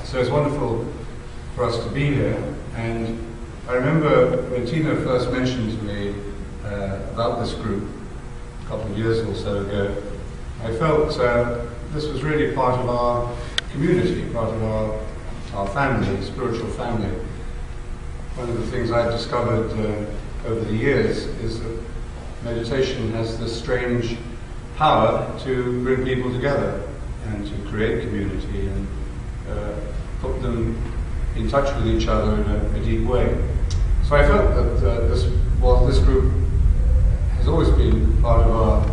So it's wonderful for us to be here. And I remember when Tina first mentioned to me about this group a couple of years or so ago, I felt this was really part of our community, part of our family, spiritual family. One of the things I've discovered over the years is that meditation has this strange power to bring people together and to create community and put them in touch with each other in a deep way. So I felt that this group has always been part of our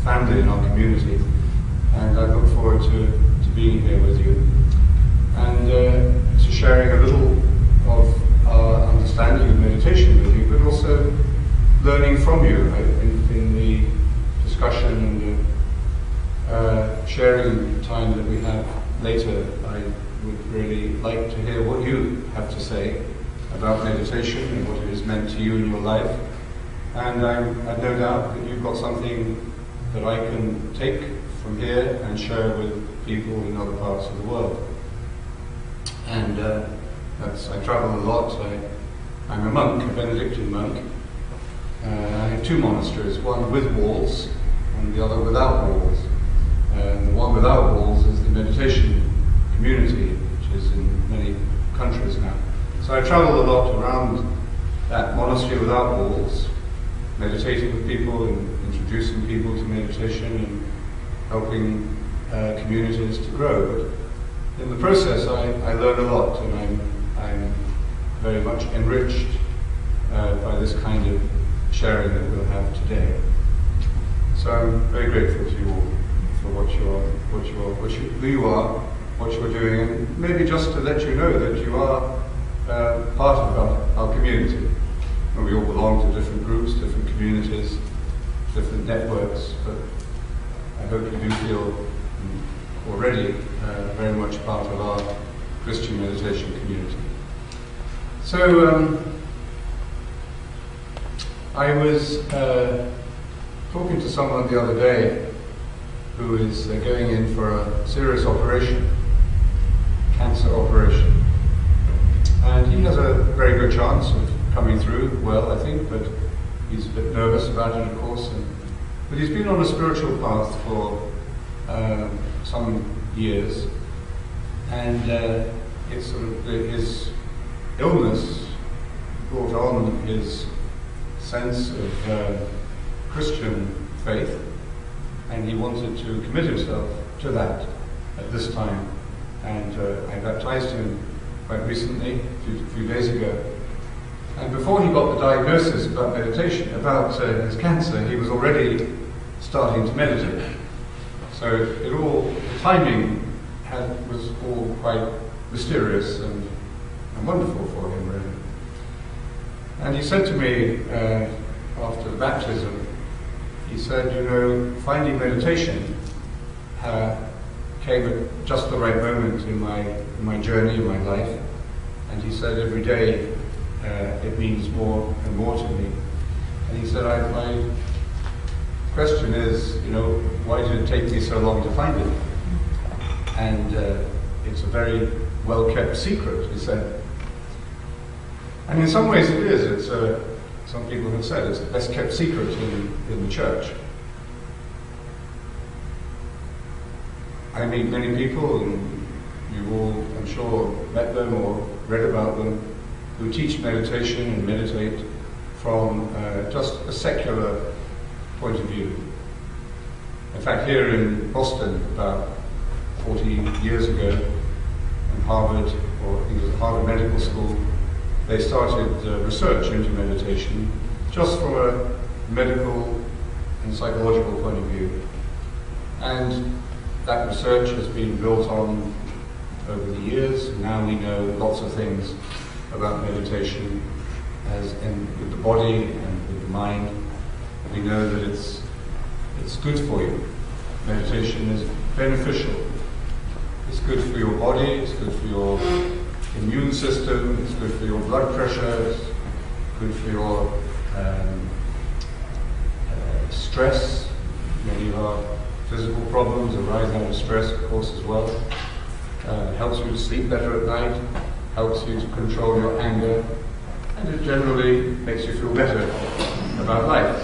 family and our community, and I look forward to being here with you and to sharing a little of our understanding of meditation with you, but also learning from you in the discussion and sharing time that we have later. I would really like to hear what you have to say about meditation and what it has meant to you in your life. And I've no doubt that you've got something that I can take from here and share with people in other parts of the world. And I travel a lot. I'm a monk, a Benedictine monk. I have two monasteries, one with walls and the other without walls. And the one without walls is the meditation community, which is in many countries now. So I travel a lot around that monastery without walls, meditating with people and introducing people to meditation and helping communities to grow. But in the process, I learn a lot, and I'm very much enriched by this kind of sharing that we'll have today. So I'm very grateful to you all for who you are, what you're doing, and maybe just to let you know that you are part of our community. And we all belong to different groups, different communities, different networks, but I hope you do feel already very much part of our Christian meditation community. So I was talking to someone the other day who is going in for a serious operation, cancer operation. And he has a very good chance of coming through well, I think, but he's a bit nervous about it, of course. But he's been on a spiritual path for some years, and it's sort of his illness brought on his sense of Christian faith, and he wanted to commit himself to that at this time. And I baptized him quite recently, a few days ago. And before he got the diagnosis about meditation, about his cancer, he was already starting to meditate. So the timing was all quite mysterious and wonderful for him, really. And he said to me after the baptism, he said, you know, finding meditation came at just the right moment in my journey, in my life. And he said, every day it means more and more to me. And he said, my question is, you know, why did it take me so long to find it? And it's a very well-kept secret, he said. And in some ways it is. It's some people have said it's the best-kept secret in the church. I meet many people, and you've all, I'm sure, met them or read about them, who teach meditation and meditate from just a secular point of view. In fact, here in Boston, about 40 years ago, in Harvard, or I think it was Harvard Medical School, they started research into meditation just from a medical and psychological point of view. And that research has been built on over the years. Now we know lots of things about meditation with the body and with the mind. We know that it's good for you. Meditation is beneficial. It's good for your body, it's good for your immune system, it's good for your blood pressure, it's good for your stress. Many of our physical problems arise out of stress, of course, as well. helps you to sleep better at night, helps you to control your anger, and it generally makes you feel better about life.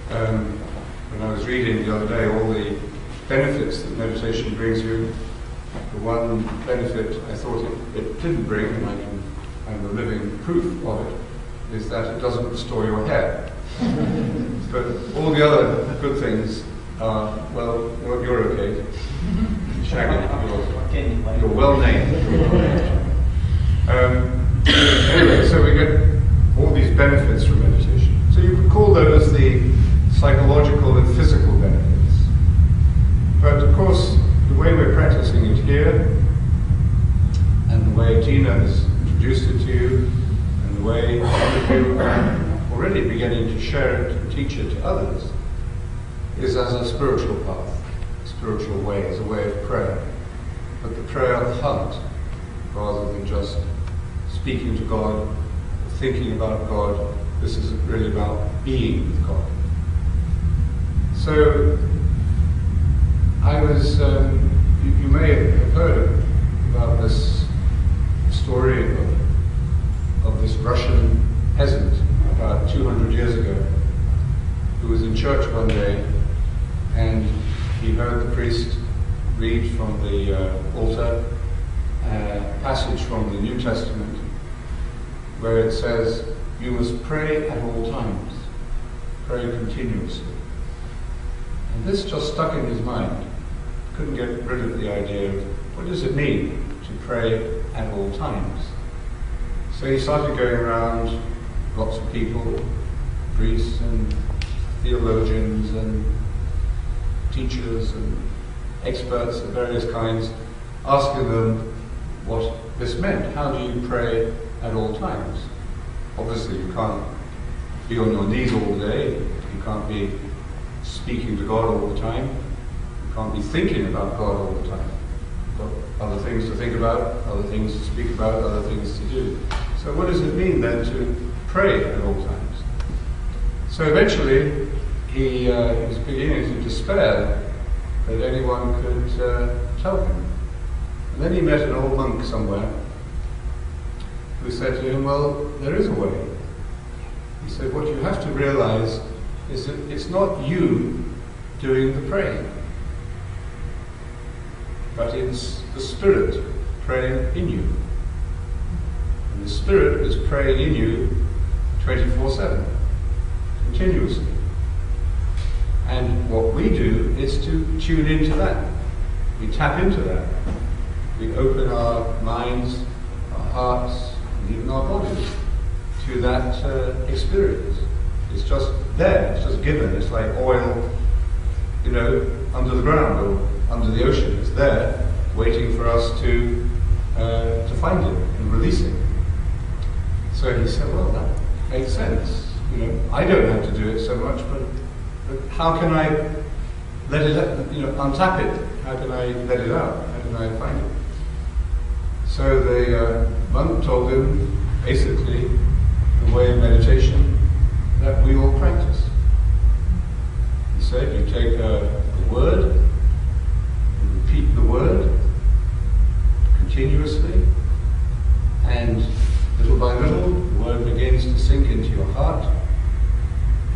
When I was reading the other day all the benefits that meditation brings you, the one benefit I thought it didn't bring, and I'm a living proof of it, is that it doesn't restore your hair. But all the other good things are, well, you're okay. Shaggy, you're well named. Anyway, so we get all these benefits from meditation. So you could call those the psychological and physical benefits. But of course, the way we're practicing it here, and the way Tina has introduced it to you, and the way some of you are already beginning to share it and teach it to others, is as a spiritual path, a spiritual way, as a way of prayer. But the prayer of the heart, rather than just speaking to God, thinking about God. This is really about being with God. So, I was, you may have heard about this story of this Russian peasant about 200 years ago, who was in church one day, and he heard the priest read from the altar a passage from the New Testament, where it says, you must pray at all times, pray continuously. And this just stuck in his mind. Couldn't get rid of the idea of, what does it mean to pray at all times? So he started going around, lots of people, priests and theologians and teachers and experts of various kinds, asking them what this meant. How do you pray at all times? Obviously you can't be on your knees all day, you can't be speaking to God all the time, you can't be thinking about God all the time. You've got other things to think about, other things to speak about, other things to do. So what does it mean then to pray at all times? So eventually he was beginning to despair that anyone could tell him. And then he met an old monk somewhere who said to him, well, there is a way. He said, what you have to realize is that it's not you doing the praying, but it's the Spirit praying in you. And the Spirit is praying in you 24/7, continuously. And what we do is to tune into that. We tap into that. We open our minds, our hearts, and even our bodies to that experience. It's just there, it's just given. It's like oil, you know, under the ground or under the ocean. It's there, waiting for us to find it and release it. So he said, well, that makes sense. You know, I don't have to do it so much, but how can I let it, you know, untap it? How can I let it out? How can I find it? So the monk told him, basically, the way of meditation that we all practice. He said, you take a word, you repeat the word continuously, and little by little, the word begins to sink into your heart,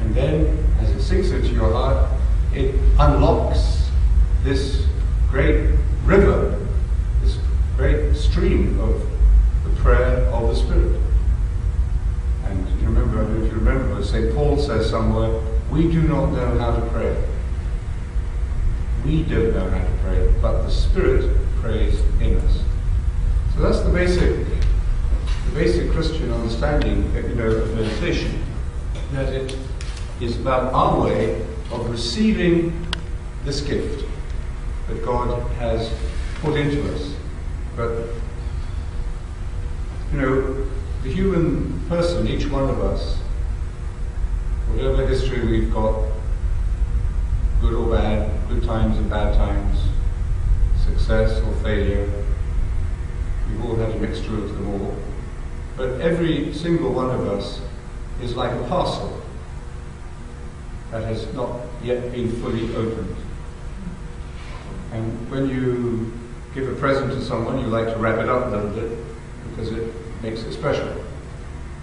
and then, as it sinks into your heart, it unlocks this great river, this great stream of the prayer of the Spirit. And you remember, if you remember, St. Paul says somewhere, we do not know how to pray. We don't know how to pray, but the Spirit prays in us. So that's the basic Christian understanding, you know, of meditation, that it is about our way of receiving this gift that God has put into us. But, you know, the human person, each one of us, whatever history we've got, good or bad, good times and bad times, success or failure, we've all had a mixture of them all. But every single one of us is like a parcel that has not yet been fully opened. And when you give a present to someone, you like to wrap it up a little bit because it makes it special.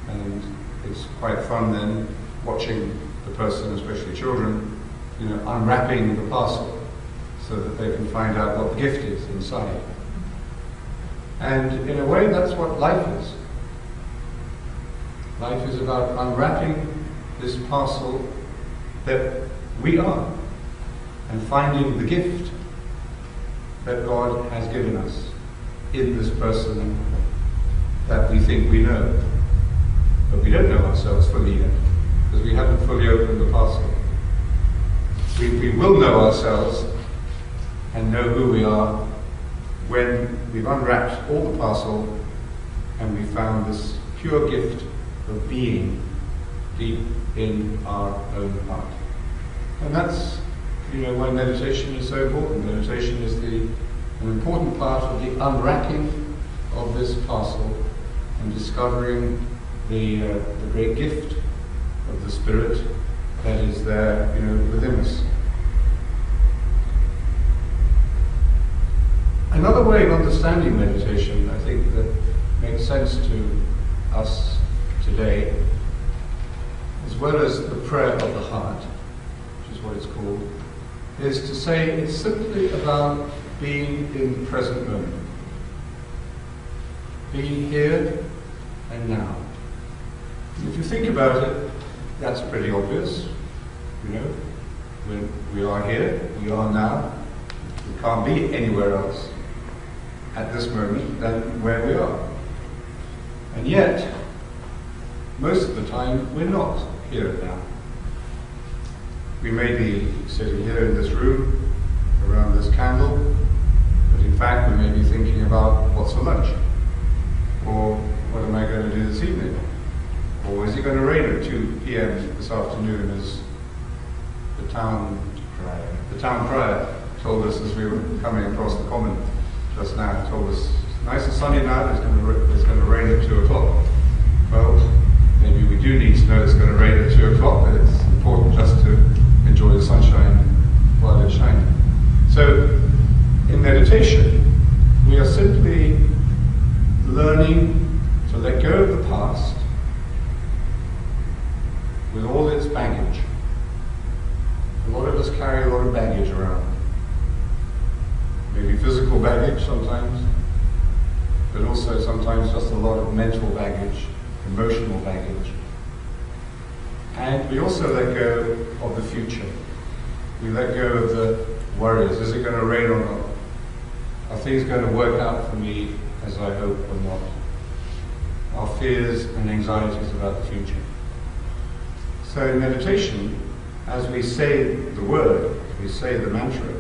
And it's quite fun then watching the person, especially children, unwrapping the parcel so that they can find out what the gift is inside. And in a way, that's what life is. Life is about unwrapping this parcel that we are and finding the gift that God has given us in this person that we think we know. But we don't know ourselves fully yet, because we haven't fully opened the parcel. We will know ourselves and know who we are when we've unwrapped all the parcel and we found this pure gift of being deep in our own heart. And that's, why meditation is so important. Meditation is an important part of the unwrapping of this parcel and discovering the great gift of the Spirit that is there, within us. Another way of understanding meditation, I think, that makes sense to us today, as well as the prayer of the heart, which is what it's called, is to say it's simply about being in the present moment. Being here and now. And if you think about it, that's pretty obvious. When we are here, we are now. We can't be anywhere else at this moment than where we are. And yet, most of the time, we're not here and now. We may be sitting here in this room, around this candle, but in fact we may be thinking about what's for lunch, or what am I going to do this evening, or is it going to rain at 2 p.m. this afternoon, as the town crier told us as we were coming across the common just now. He told us, nice and sunny now, it's going to rain at 2 o'clock. Well, maybe we do need to know it's going to rain at 2 o'clock, but it's important just to enjoy the sunshine while it's shining. So, in meditation, we are simply learning to let go of the past with all its baggage. A lot of us carry a lot of baggage around. Maybe physical baggage sometimes, but also sometimes just a lot of mental baggage, emotional baggage. And we also let go of the future. We let go of the worries. Is it going to rain or not? Are things going to work out for me as I hope or not? Our fears and anxieties about the future. So in meditation, as we say the word, we say the mantra,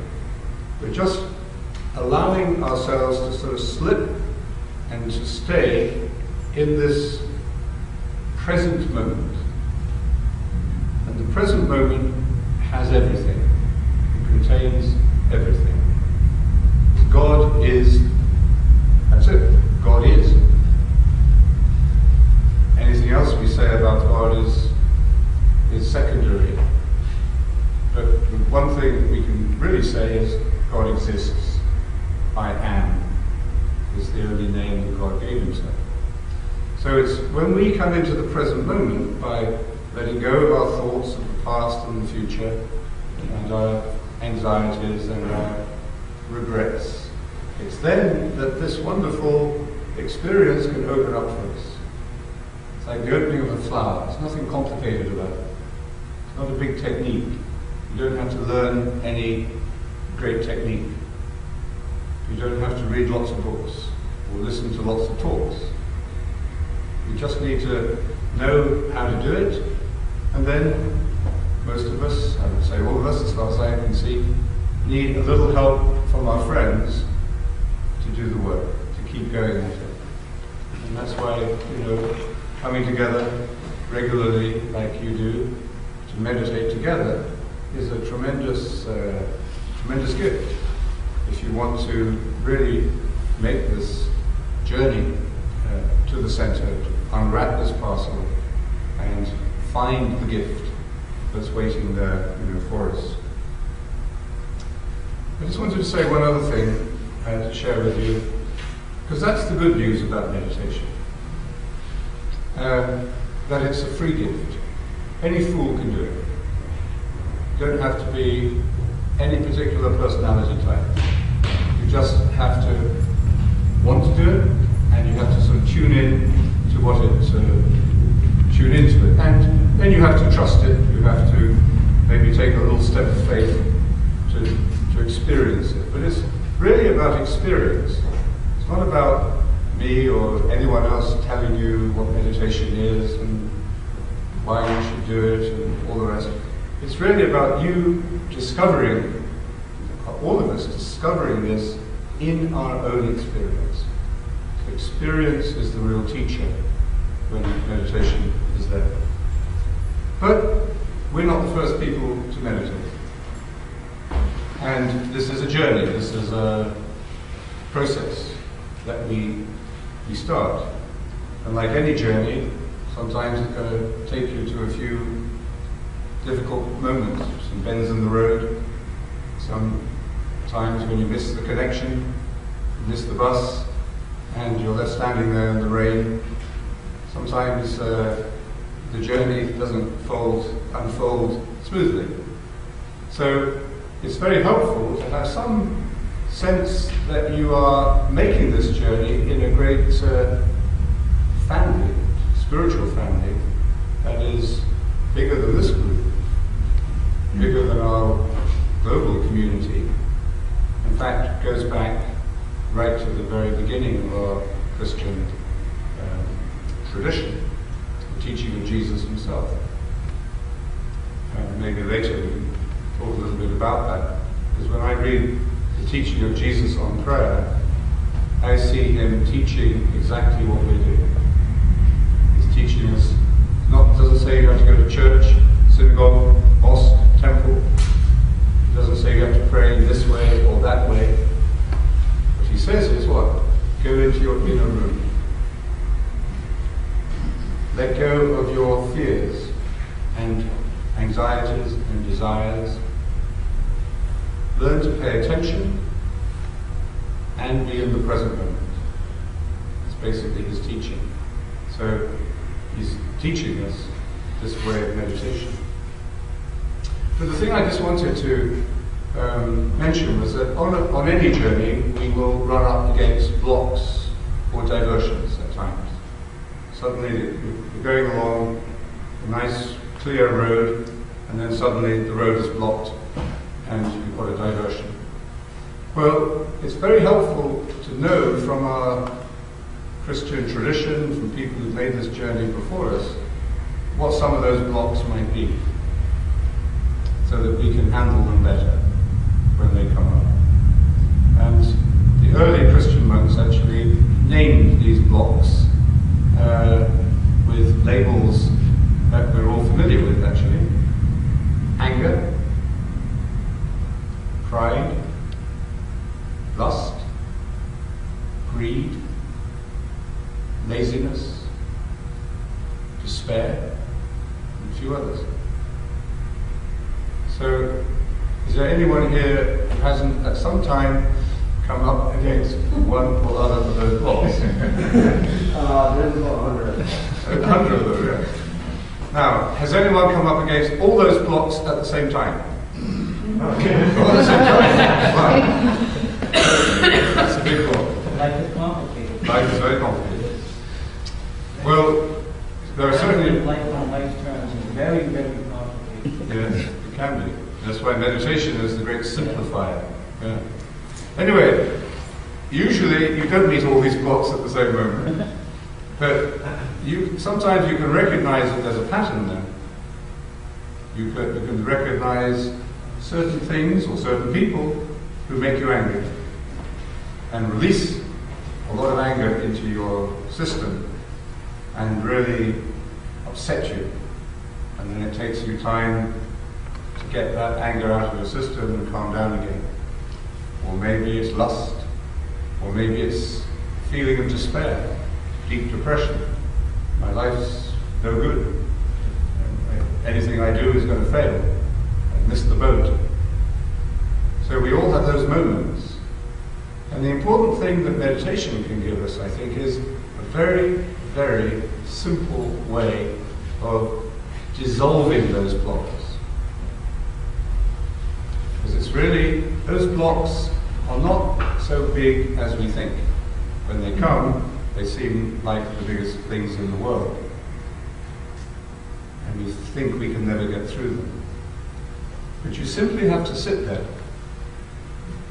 we're just allowing ourselves to sort of slip and to stay in this present moment. And the present moment has everything. It contains everything. God is, that's it, God is. Anything else we say about God is secondary. But the one thing we can really say is God exists. I am is the only name that God gave himself. So it's when we come into the present moment by letting go of our thoughts of the past and the future and our anxieties and our regrets, it's then that this wonderful experience can open up for us. It's like the opening of a flower. There's nothing complicated about it. It's not a big technique. You don't have to learn any great technique. You don't have to read lots of books or listen to lots of talks. You just need to know how to do it, and then most of us, I would say all of us as far as I can see, need a little help from our friends to do the work, to keep going at it. And that's why, coming together regularly like you do, to meditate together is a tremendous gift. If you want to really make this journey to the center, to unwrap this parcel and find the gift that's waiting there, for us. I just wanted to say one other thing. to share with you, because that's the good news about meditation. That it's a free gift. Any fool can do it. You don't have to be any particular personality type. You just have to want to do it, and you have to sort of tune in to what it, tune into it. And then you have to trust it. You have to maybe take a little step of faith to experience it. But it's really about experience. It's not about me or anyone else telling you what meditation is and why you should do it and all the rest. It's really about you discovering, all of us discovering this in our own experience. So experience is the real teacher when meditation is there. But we're not the first people to meditate. And this is a journey, this is a process that we start. And like any journey, sometimes it's going to take you to a few difficult moments, some bends in the road, some times when you miss the connection, you miss the bus, and you're left standing there in the rain. Sometimes the journey doesn't unfold smoothly. So it's very helpful to have some sense that you are making this journey in a great family, spiritual family, that is bigger than this group, bigger than our global community. In fact, it goes back right to the very beginning of our Christian tradition, the teaching of Jesus himself. And maybe later we can talk a little bit about that, because when I read the teaching of Jesus on prayer, I see him teaching exactly what we're doing. He's teaching us, doesn't say you have to go to church, synagogue, mosque, temple. He doesn't say you have to pray this way or that way. What he says is what? Go into your inner room. Let go of your fears and anxieties and desires. Learn to pay attention and be in the present moment. That's basically his teaching. So he's teaching us this way of meditation. But the thing I just wanted to mention was that on any journey we will run up against blocks or diversions at times. Suddenly you're going along a nice clear road, and then suddenly the road is blocked and you've got a diversion. Well, it's very helpful to know from our Christian tradition, from people who've made this journey before us, what some of those blocks might be, so that we can handle them better when they come up. And the early Christian monks actually named these blocks with labels that we're all familiar with, actually. Anger, pride, lust, greed, laziness, despair, and a few others. So, is there anyone here who hasn't at some time come up against one or other of those blocks? There's about 100. 100 of them, yeah. Now, has anyone come up against all those blocks at the same time? Okay. All at the same time? Wow. That's a big block. Life is complicated. Life is very complicated. Well, there are certainly... Life on life's terms is very, very complicated. Yes, it can be. That's why meditation is the great simplifier. Yeah. Anyway, usually you don't meet all these blocks at the same moment. But sometimes you can recognize that there's a pattern there. You can recognize certain things or certain people who make you angry and release a lot of anger into your system and really upset you. And then it takes you time to get that anger out of your system and calm down again. Or maybe it's lust, or maybe it's feeling of despair, deep depression. My life's no good. Anything I do is going to fail. I missed the boat. So we all have those moments And the important thing that meditation can give us, I think, is a very, very simple way of dissolving those blocks. Because it's really, those blocks are not so big as we think. When they come, they seem like the biggest things in the world. And we think we can never get through them. But you simply have to sit there,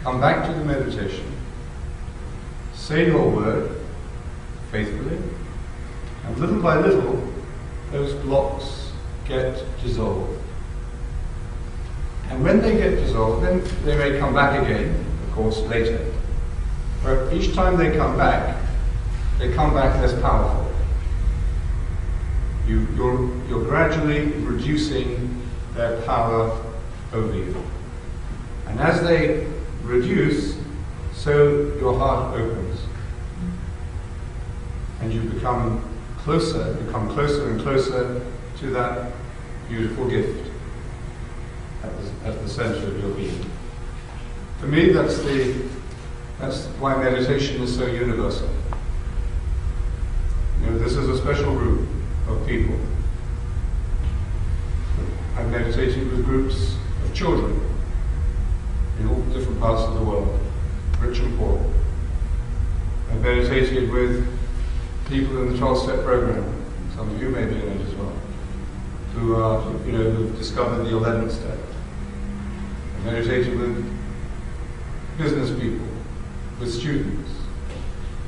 come back to the meditation, say your word faithfully, and little by little, those blocks get dissolved. And when they get dissolved, then they may come back again, of course, later. But each time they come back less powerful. You're gradually reducing their power over you. And as they reduce, so your heart opens. And you become closer and closer to that beautiful gift at the center of your being. For me, that's why meditation is so universal. You know, this is a special group of people. I've meditated with groups of children in all different parts of the world, rich and poor. I've meditated with people in the 12-step program, some of you may be in it as well, who've discovered the 11th step. I've meditated with business people, with students.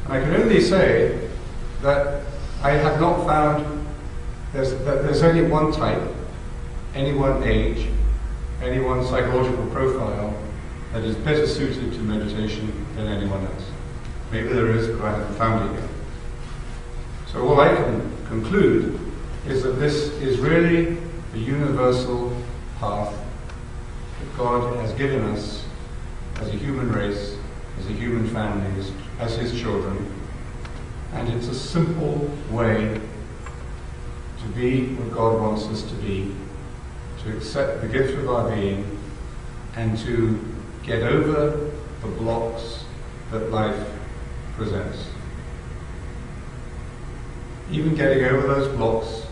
And I can only say that I have not found that there's only one type, any one age, any one psychological profile that is better suited to meditation than anyone else. Maybe there is, but I haven't found it yet. So all I can conclude is that this is really the universal path that God has given us as a human race, as a human family, as His children. And it's a simple way to be what God wants us to be, to accept the gift of our being, and to get over the blocks that life presents. Even getting over those blocks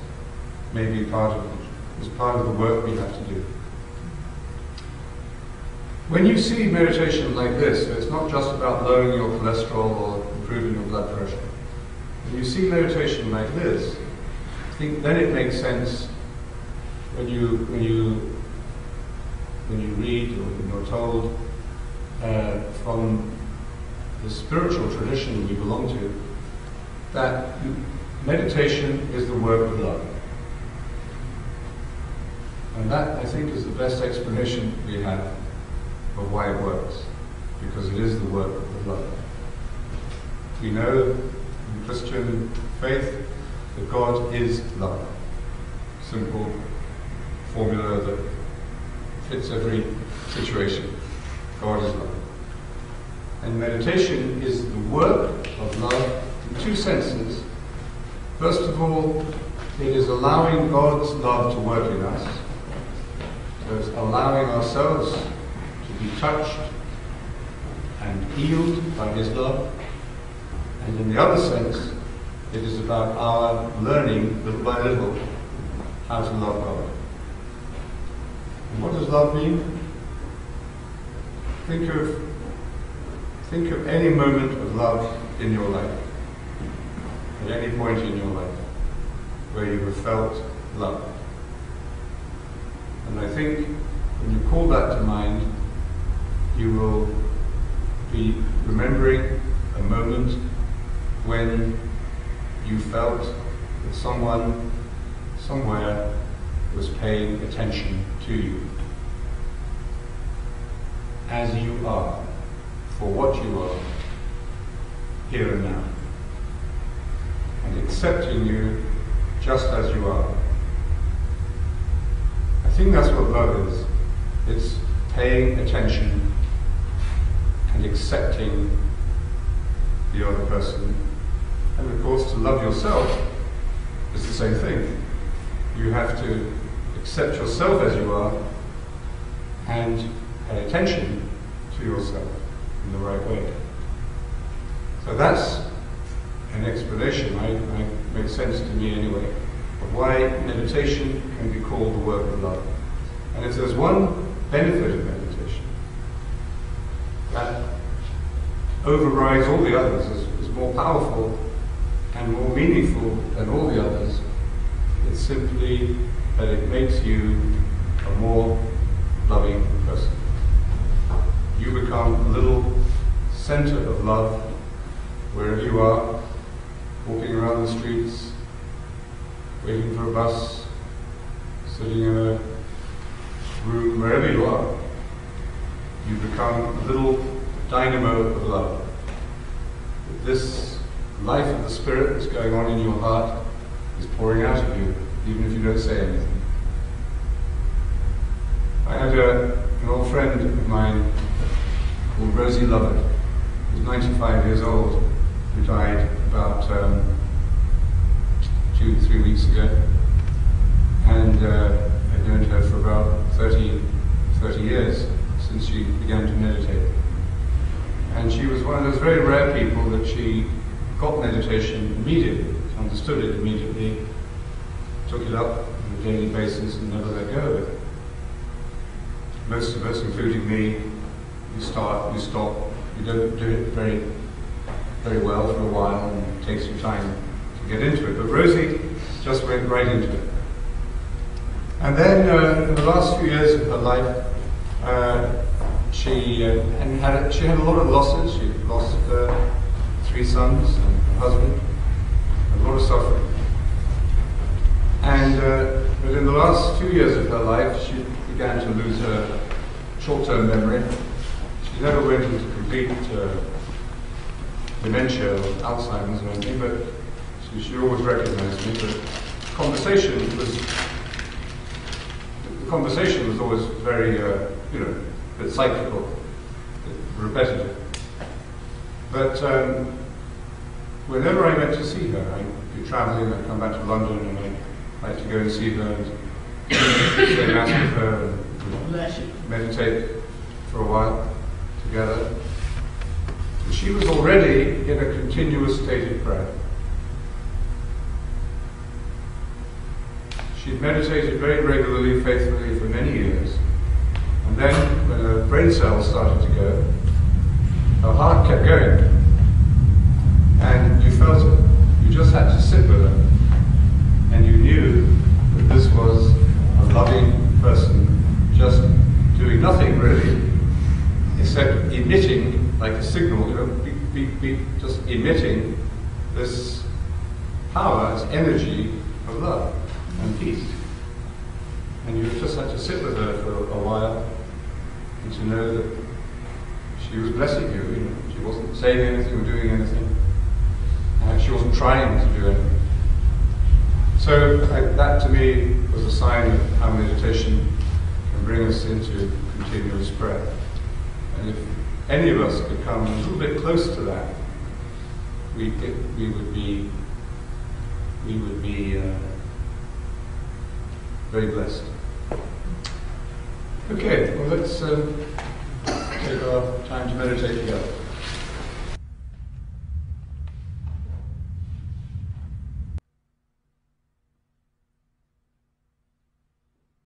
may be part of the work we have to do. When you see meditation like this, it's not just about lowering your cholesterol or improving your blood pressure. When you see meditation like this, I think then it makes sense when you read or when you're told from the spiritual tradition we belong to that meditation is the work of love. And that, I think, is the best explanation we have of why it works, because it is the work of love. We know in Christian faith that God is love. Simple formula that fits every situation. God is love. And meditation is the work of love in two senses. First of all, it is allowing God's love to work in us. So it's allowing ourselves to be touched and healed by His love. And in the other sense, it is about our learning little by little how to love God. And what does love mean? Think of any moment of love in your life, at any point in your life, where you have felt love. And I think when you call that to mind, you will be remembering a moment when you felt that someone, somewhere, was paying attention to you. As you are, for what you are, here and now. And accepting you just as you are. I think that's what love is. It's paying attention and accepting the other person. And of course, to love yourself is the same thing. You have to accept yourself as you are and pay attention to yourself in the right way. So that's an explanation, makes sense to me anyway, of why meditation can be called the work of love. And if there's one benefit of meditation that overrides all the others, is more powerful and more meaningful than all the others, it's simply that it makes you a more loving person. You become a little center of love wherever you are, walking around the streets, waiting for a bus, sitting in a room, wherever you are. You become a little dynamo of love. This life of the Spirit that's going on in your heart is pouring out of you, even if you don't say anything. I had an old friend of mine called Rosie Lovett, who's 95 years old, who died about 2-3 weeks ago. And I'd known her for about 30 years, since she began to meditate. And she was one of those very rare people that she got meditation immediately, understood it immediately, took it up on a daily basis and never let go of it. Most of us, including me, you start, you stop, you don't do it very well for a while, and it takes some time to get into it. But Rosie just went right into it. And then in the last few years of her life, she had a lot of losses. She lost 3 sons and a husband, a lot of suffering. And but in the last 2 years of her life, she began to lose her short-term memory. She never went into complete dementia or Alzheimer's or anything, but she always recognized me. But the conversation was always very, a bit cyclical, a bit repetitive. But whenever I went to see her, I'd be traveling, I'd come back to London, and I'd like to go and see her and say Mass with her and meditate for a while together. And she was already in a continuous state of prayer. She'd meditated very regularly, faithfully for many years. And then, when her brain cells started to go, her heart kept going. And you felt it. You just had to sit with her. And you knew that this was a loving person, just doing nothing really, except emitting, like a signal, beep, beep, beep, just emitting this power, this energy of love and peace. And you just had to sit with her for a while and to know that she was blessing you. She wasn't saying anything or doing anything. She wasn't trying to do anything. So that to me was a sign of how meditation can bring us into continuous prayer. And if any of us could come a little bit close to that, we would be very blessed. Okay, well let's take our time to meditate together.